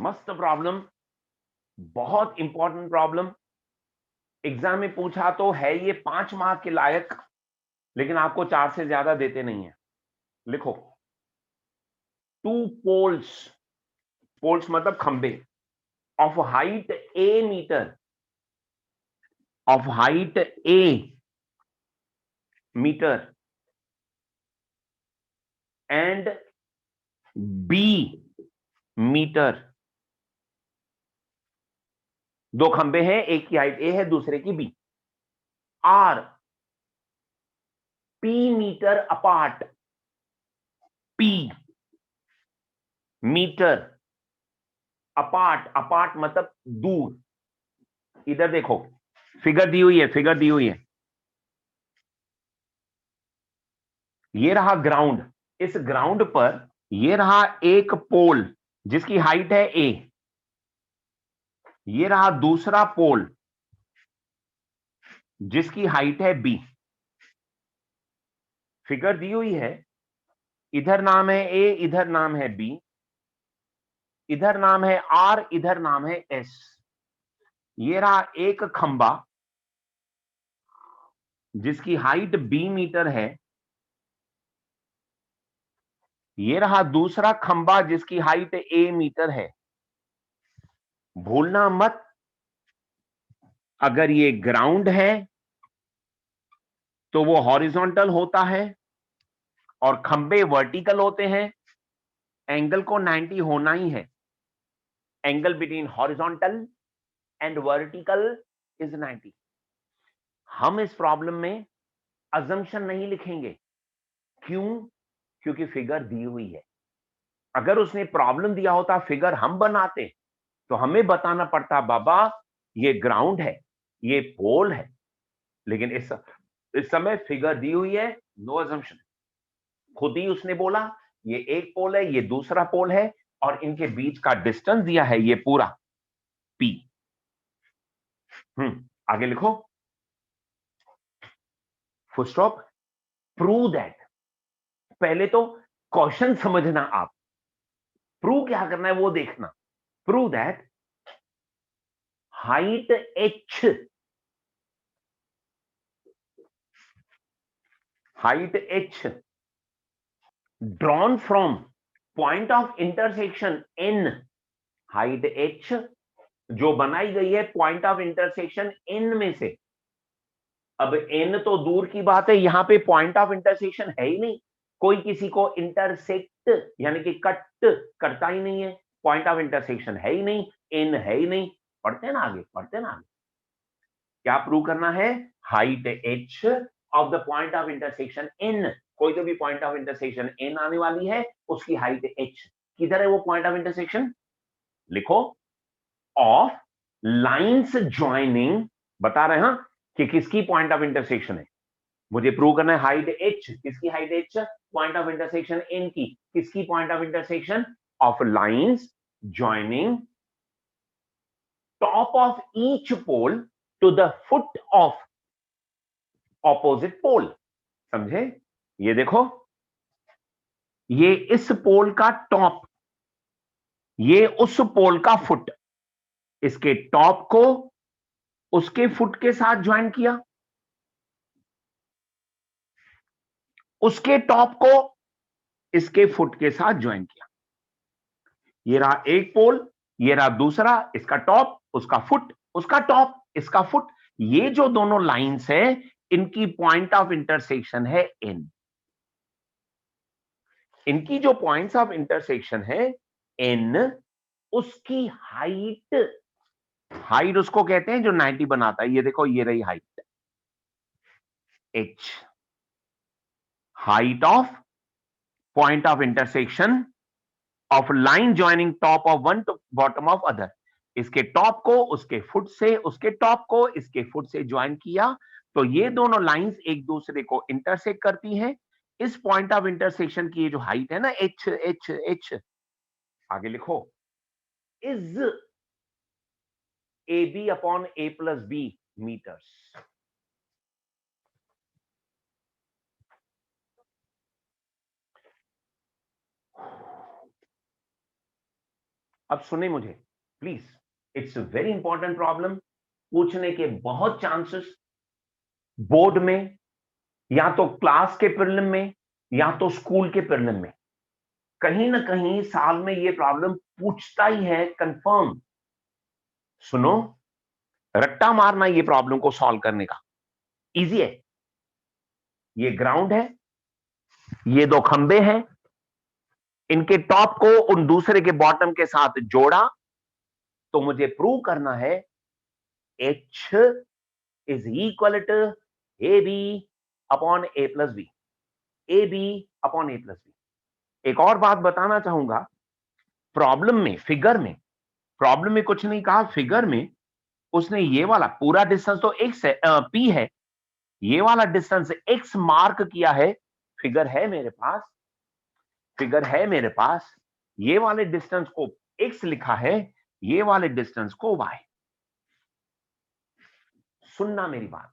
मस्त प्रॉब्लम, बहुत important problem. Exam में पूछा तो है ये 5 मार्क के लायक, लेकिन आपको 4 से ज्यादा देते नहीं है। लिखो, 2 पोल्स, पोल्स मतलब खंबे, of height a metre, of height a metre and b metre. दो खंबे हैं, एक की हाइट ए है, दूसरे की b. Are p metre apart, p metre apart, apart मतलब दूर। इधर देखो, फिगर दी हुई है, फिगर दी हुई है। ये रहा ग्राउंड, इस ग्राउंड पर ये रहा एक पोल जिसकी हाइट है ए, ये रहा दूसरा पोल जिसकी हाइट है बी। फिगर दी हुई है, इधर नाम है ए, इधर नाम है बी, इधर नाम है आर, इधर नाम है एस। ये रहा एक खंबा जिसकी हाइट बी मीटर है, ये रहा दूसरा खंबा जिसकी हाइट ए मीटर है। भूलना मत, अगर ये ग्राउंड है तो वो हॉरिजॉन्टल होता है और खंबे वर्टिकल होते हैं। एंगल को 90 होना ही है। Angle between horizontal and vertical is 90। हम इस प्रॉब्लम में अजम्पशन नहीं लिखेंगे। क्यों? क्योंकि फिगर दी हुई है। अगर उसने प्रॉब्लम दिया होता, फिगर हम बनाते, तो हमें बताना पड़ता बाबा ये ग्राउंड है, ये पोल है। लेकिन इस समय फिगर दी हुई है, नो अजम्पशन। खुद ही उसने बोला ये एक पोल है, ये दूसरा पोल है, और इनके बीच का डिस्टेंस दिया है ये पूरा पी। आगे लिखो, फुल स्टॉप। प्रूव दैट, पहले तो क्वेश्चन समझना, आप प्रूव क्या करना है वो देखना। Prove that height h, height h drawn from point of intersection n, height h जो बनाई गई है पॉइंट ऑफ इंटरसेक्शन एन में से। अब एन तो दूर की बात है, यहां पे पॉइंट ऑफ इंटरसेक्शन है ही नहीं, कोई किसी को इंटरसेक्ट यानी कि कट करता ही नहीं है, पॉइंट ऑफ इंटरसेक्शन है ही नहीं, एन है ही नहीं। पढ़ते ना आगे, पढ़ते ना आगे। क्या प्रूव करना है? Height h of the point of intersection n, कोई तो भी पॉइंट ऑफ इंटरसेक्शन एन आने वाली है, उसकी हाइट एच। किधर है वो पॉइंट ऑफ इंटरसेक्शन? लिखो, ऑफ लाइंस ज्वाइनिंग, बता रहे हैं कि किसकी पॉइंट ऑफ इंटरसेक्शन है। मुझे प्रूव करना है हाइट एच, किसकी height h? Point of intersection n की। किसकी point of intersection? Of lines joining top of each pole to the foot of opposite pole. समझे? ये देखो, ये इस पोल का टॉप, ये उस पोल का फुट, इसके टॉप को उसके फुट के साथ ज्वाइन किया, उसके टॉप को इसके फुट के साथ ज्वाइन किया। ये रहा एक पोल, ये रहा दूसरा, इसका टॉप, उसका फुट, उसका टॉप, इसका फुट। ये जो दोनों लाइंस है, इनकी पॉइंट ऑफ इंटरसेक्शन है एन। इनकी जो पॉइंट्स ऑफ इंटरसेक्शन है एन, उसकी हाइट, हाइट उसको कहते हैं जो 90 बनाता है। ये देखो, ये रही height h, height of point of intersection of line joining top of one two bottom of other. इसके टॉप को उसके फुट से, उसके टॉप को इसके फुट से ज्वाइन किया, तो ये दोनों लाइंस एक दूसरे को इंटरसेक्ट करती हैं। इस पॉइंट ऑफ इंटरसेक्शन की ये जो हाइट है ना, एच एच एच, आगे लिखो, is a B upon A plus b metres. अब सुने मुझे please, it's very important problem, पूछने के बहुत चांसेस बोर्ड में, या तो क्लास के प्रीलिम में, या तो स्कूल के प्रीलिम में, कहीं ना कहीं साल में ये प्रॉब्लम पूछता ही है कंफर्म। सुनो, रट्टा मारना ये प्रॉब्लम को सॉल्व करने का इजी है। ये ग्राउंड है, ये दो खंबे हैं, इनके टॉप को उन दूसरे के बॉटम के साथ जोड़ा, तो मुझे प्रूव करना है H is equal to A B upon A plus b, a B upon A plus b. एक और बात बताना चाहूंगा, प्रॉब्लम में, फिगर में, प्रॉब्लम में कुछ नहीं कहा, फिगर में उसने ये वाला पूरा डिस्टेंस तो x है, p है, ये वाला डिस्टेंस x मार्क किया है। फिगर है मेरे पास, फिगर है मेरे पास, ये वाले डिस्टेंस को x लिखा है, ये वाले डिस्टेंस को y। सुनना मेरी बात,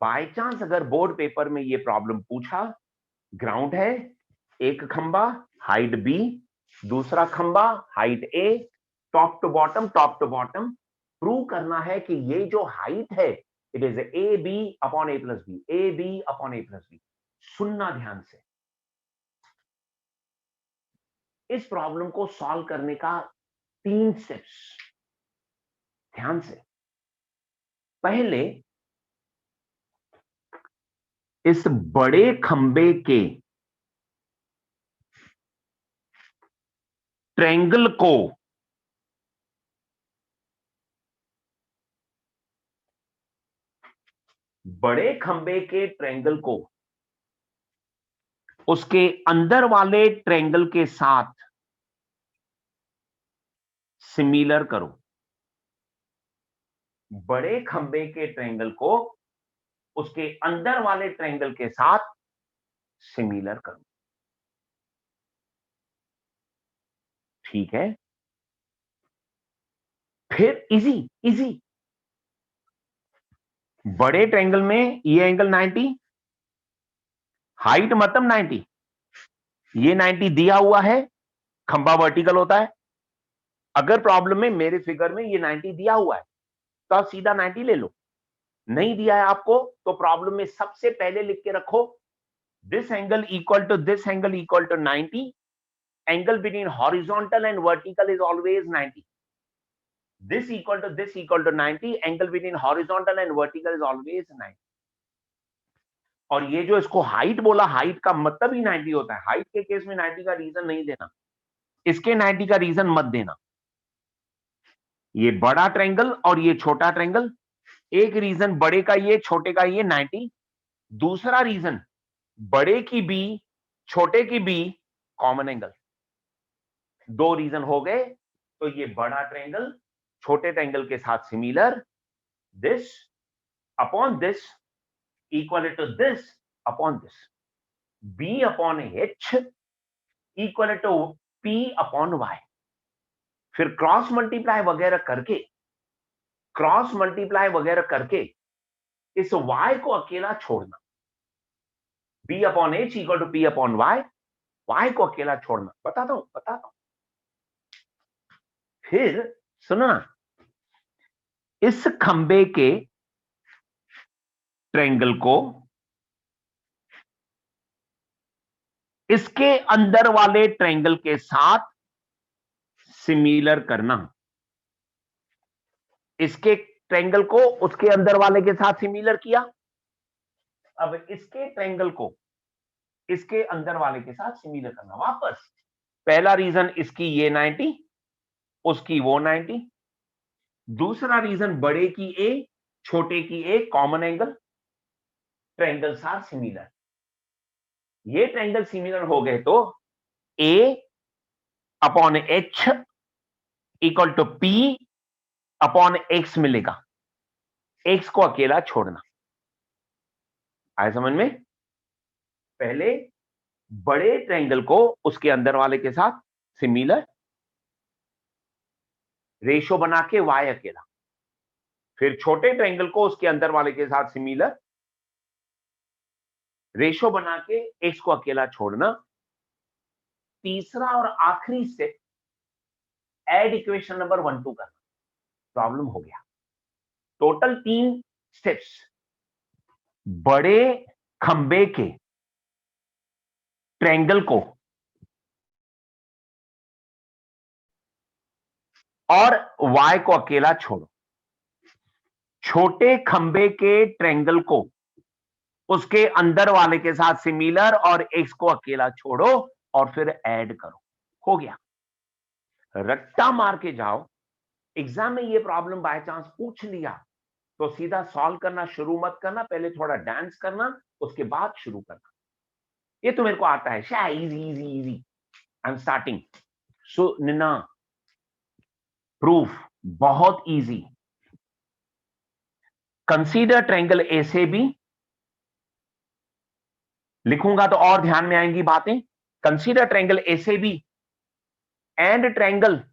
बाय चांस अगर बोर्ड पेपर में ये प्रॉब्लम पूछा, ग्राउंड है, एक खंबा हाइट b, दूसरा खंबा height a, top to bottom, top to bottom, prove करना है कि ये जो हाइट है it is a B upon A plus b, a B upon A plus b. सुनना ध्यान से, इस प्रॉब्लम को सॉल्व करने का 3 स्टेप्स, ध्यान से। पहले इस बड़े खंबे के ट्रायंगल को बड़े खंबे के ट्रायंगल को उसके अंदर वाले ट्रायंगल के साथ सिमिलर करो। बड़े खंबे के ट्रायंगल को उसके अंदर वाले ट्रायंगल के साथ सिमिलर करो। ठीक है, फिर इजी इजी, बड़े ट्रायंगल में ये एंगल 90, हाइट मतलब 90, ये 90 दिया हुआ है, खंबा वर्टिकल होता है। अगर प्रॉब्लम में मेरे फिगर में ये 90 दिया हुआ है तो आप सीधा 90 ले लो, नहीं दिया है आपको तो प्रॉब्लम में सबसे पहले लिख के रखो this angle equal to this angle equal to 90, angle between horizontal and vertical is always 90, this equal to 90, angle between horizontal and vertical is always 90। और ये जो इसको हाइट बोला, हाइट का मतलब ही 90 होता है। हाइट के केस में 90 का रीजन नहीं देना, इसके 90 का रीजन मत देना। ये बड़ा ट्रायंगल और ये छोटा ट्रायंगल, एक रीजन बड़े का ये, छोटे का ये 90, दूसरा रीजन बड़े की बी, छोटे की बी, कॉमन एंगल। दो रीजन हो गए, तो ये बड़ा ट्रायंगल छोटे ट्रायंगल के साथ similar, this upon this equal to this upon this, b upon h equal to p upon y। फिर क्रॉस मल्टीप्लाई वगैरह करके, क्रॉस मल्टीप्लाई वगैरह करके इस y को अकेला छोड़ना, b upon h equal to p upon y को अकेला छोड़ना। बताता हूं। फिर सुनो ना, इस खंबे के ट्रायंगल को इसके अंदर वाले ट्रायंगल के साथ सिमिलर करना। इसके ट्रायंगल को उसके अंदर वाले के साथ सिमिलर किया, अब इसके ट्रायंगल को इसके अंदर वाले के साथ सिमिलर करना। वापस पहला रीजन इसकी ये 90, उसकी वो 90, दूसरा रीजन बड़े की ए, छोटे की A, common angle, triangles are similar. ये ट्रायंगल सिमिलर हो गए तो A upon H equal to P upon X मिलेगा, एक्स को अकेला छोड़ना। आया समझ में? पहले बड़े ट्रायंगल को उसके अंदर वाले के साथ सिमिलर, रेशो बना के y अकेला, फिर छोटे ट्रायंगल को उसके अंदर वाले के साथ सिमिलर, रेशो बना के x को अकेला छोड़ना। तीसरा और आखिरी स्टेप, ऐड इक्वेशन नंबर 1 2 करना, प्रॉब्लम हो गया। Total 3 steps. बड़े खंबे के ट्रायंगल को और y को अकेला छोड़ो, छोटे खंबे के ट्रायंगल को उसके अंदर वाले के साथ सिमिलर और x को अकेला छोड़ो और फिर ऐड करो, हो गया। रट्टा मार के जाओ, एग्जाम में ये प्रॉब्लम बाय चांस पूछ लिया तो सीधा सॉल्व करना शुरू मत करना, पहले थोड़ा डांस करना, उसके बाद शुरू करना। ये तो मेरे को आता है, शायद easy easy easy, I am starting. So निना प्रूफ बहुत इजी। कंसीडर ट्रायंगल ए से बी, लिखूंगा तो और ध्यान में आएंगी बातें। कंसीडर ट्रायंगल ए से बी एंड ट्रायंगल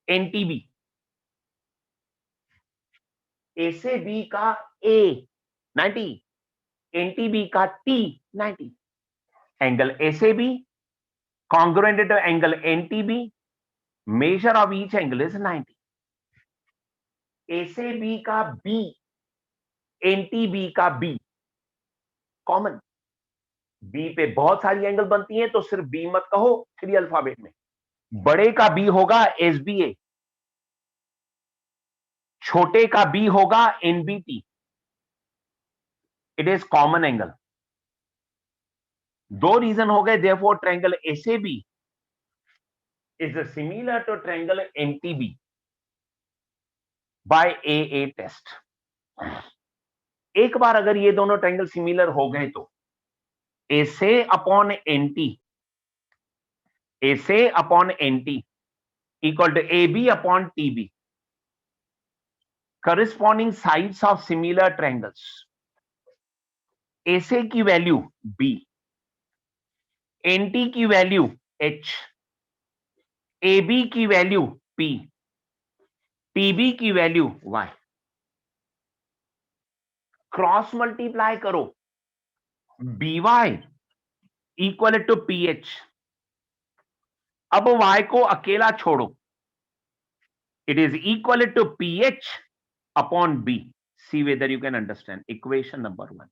एनटीबी। ए से बी का ए 90, एनटीबी का टी 90। एंगल ए से B congruent to angle NTB, measure of each angle is 90। ए से बी का बी, एनटीबी का बी कॉमन, बी पे बहुत सारी एंगल बनती हैं तो सिर्फ बी मत कहो 3 अल्फाबेट में। बड़े का बी होगा एसबीए, छोटे का बी होगा NBT, it is common angle. दो रीजन हो गए, therefore triangle ACB is similar to triangle NTB by A test. एक बार अगर ये दोनों ट्रायंगल सिमिलर हो गए तो ए से अपॉन एनटी, ए से upon NT equal to A B upon TB, corresponding sides of similar triangles. A से की वैल्यू बी, एनटी की वैल्यू एच, ए बी की वैल्यू पी, टीबी की वैल्यू वाई। क्रॉस मल्टीप्लाई करो, B Y equal to P H. अब y को अकेला छोड़ो, it is equal to P H upon B. See whether you can understand equation number 1।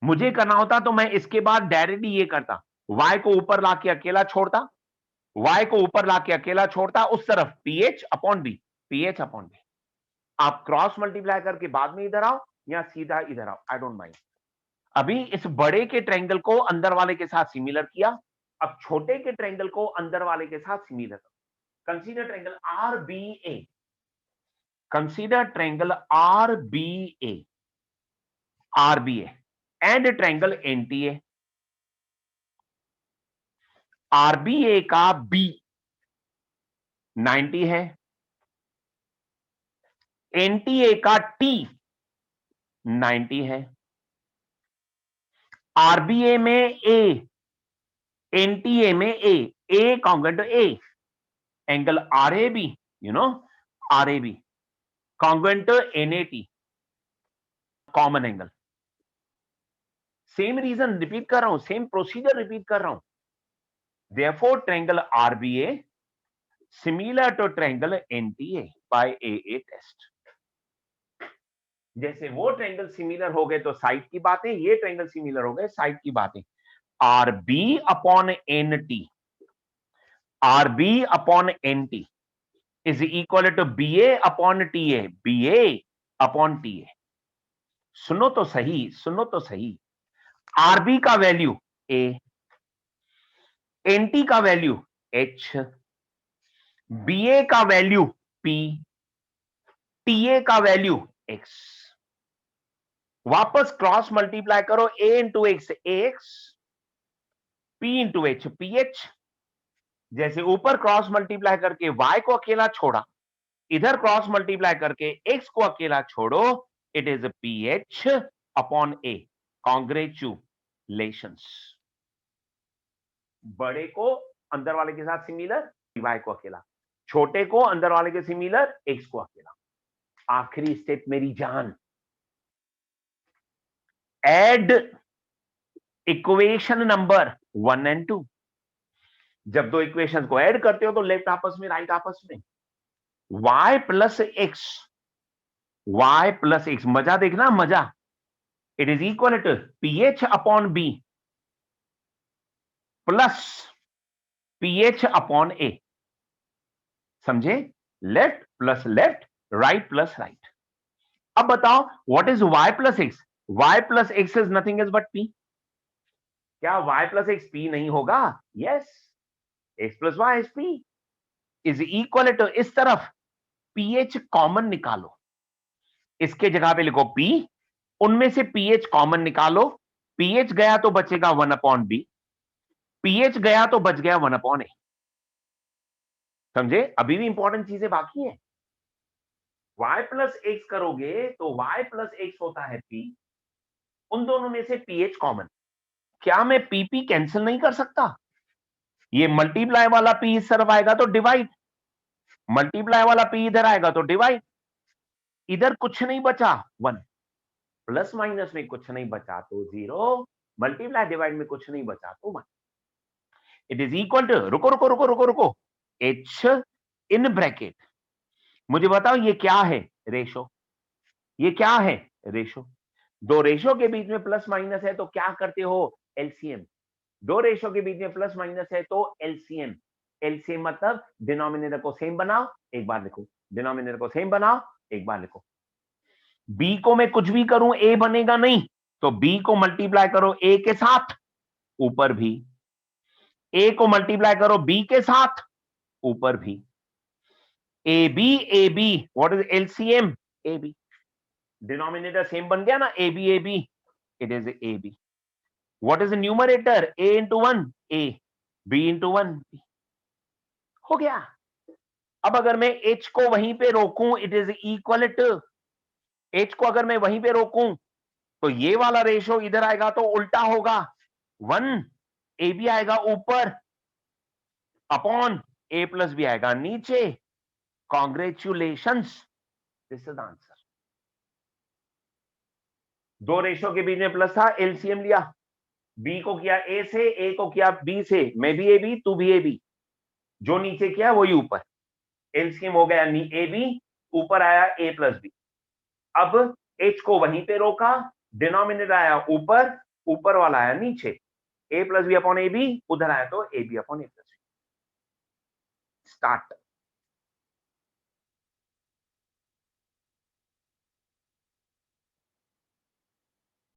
मुझे करना होता तो मैं इसके बाद डायरेक्टली ये करता, y को ऊपर लाके अकेला छोड़ता, y को ऊपर लाके अकेला छोड़ता, उस तरफ ph upon b, ph upon b. आप क्रॉस मल्टीप्लाई करके बाद में इधर आओ या सीधा इधर आओ, आई डोंट माइंड। अभी इस बड़े के ट्रायंगल को अंदर वाले के साथ सिमिलर किया, अब छोटे के ट्रायंगल को अंदर वाले के साथ similar. Consider triangle RBA, consider triangle RBA, RBA and triangle NTA. RBA का बी 90 है, एनटीए का टी 90 है। आरबीए में ए, एनटीए में A congruent to A, angle RAB, you know RAB congruent to NAT, common angle. Same reason repeat कर रहा हूं, same procedure repeat कर रहा हूं। Therefore triangle RBA similar to triangle NTA by A test. जैसे वो triangle similar हो गए तो साइड की बातें, ये ट्रायंगल सिमिलर हो गए साइड की बातें। R B upon N T, R B upon N T is equal to B A upon T A, B A upon T A. सुनो तो सही, सुनो तो सही। आरबी का वैल्यू ए, एनटी का वैल्यू एच, बीए का वैल्यू पी, टीए का वैल्यू एक्स। वापस क्रॉस मल्टीप्लाई करो, A into X X, P into H P H. जैसे ऊपर क्रॉस मल्टीप्लाई करके y को अकेला छोड़ा, इधर क्रॉस मल्टीप्लाई करके x को अकेला छोड़ो, it is P H upon A. Congratulations. बड़े को अंदर वाले के साथ सिमिलर, y को अकेला, छोटे को अंदर वाले के सिमिलर, x को अकेला। आखिरी स्टेप मेरी जान, एड इक्वेशन नंबर 1 and 2। जब दो इक्वेशन को ऐड करते हो तो लेफ्ट आपस में राइट आपस में, y plus x, y plus x, मजा देखना मजा, it is equal to ph अपॉन b प्लस ph अपॉन a। समझे? Left plus left, right plus right. अब बताओ what is y plus x? y plus x is nothing is but p। क्या y plus x p नहीं होगा? Yes, x plus y is p is equal to, इस तरफ ph common निकालो, इसके जगह पे लिखो p, उनमें से pH कॉमन निकालो, pH गया तो बचेगा 1 अपॉन b, pH गया तो बच गया 1 अपॉन a। समझे? अभी भी इंपॉर्टेंट चीजें बाकी है। y प्लस एक्स करोगे तो y प्लस एक्स होता है p, उन दोनों में से pH कॉमन। क्या मैं pp कैंसिल नहीं कर सकता? ये मल्टीप्लाई वाला p इस तरफ आएगा तो डिवाइड, मल्टीप्लाई वाला p इधर आएगा तो डिवाइड, इधर कुछ नहीं बचा 1, प्लस माइनस में कुछ नहीं बचा तो 0, मल्टीप्लाई डिवाइड में कुछ नहीं बचा तो 1। इट इज इक्वल टू, रुको रुको रुको रुको रुको, h इन ब्रैकेट, मुझे बताओ ये क्या है? रेशो। ये क्या है? रेशो। दो रेशो के बीच में प्लस माइनस है तो क्या करते हो? एलसीएम। दो रेशो के बीच में प्लस माइनस है तो एलसीएम। एलसीएम मतलब डिनोमिनेटर को सेम बनाओ, एक बार लिखो, डिनोमिनेटर को सेम बनाओ, एक बार लिखो। बी को मैं कुछ भी करूं ए बनेगा नहीं, तो बी को मल्टीप्लाई करो ए के साथ, ऊपर भी, ए को मल्टीप्लाई करो बी के साथ, ऊपर भी, a b, what is LCM? A b, denominator same बन गया ना, a b, it is a b. What is numerator? A into 1 a, b into 1 b, हो गया। अब अगर मैं एच को वहीं पे रोकूं, it is equal to, h को अगर मैं वहीं पे रोकूं तो ये वाला रेशो इधर आएगा तो उल्टा होगा, 1 ए बी आएगा ऊपर, अपॉन ए प्लस बी आएगा नीचे। Congratulations, this is answer. दो रेशो के बीच में प्लस था, एलसीएम लिया, बी को किया ए से, ए को किया बी से, मैं भी ए बी तू भी ए बी, जो नीचे किया वही ऊपर, एलसीएम हो गया ए बी, ऊपर आया ए प्लस बी। अब एच को वहीं पे रोका, डिनोमिनेटर आया ऊपर, ऊपर वाला आया नीचे, A plus B upon A B, उधर आया तो A B upon A plus B. Start.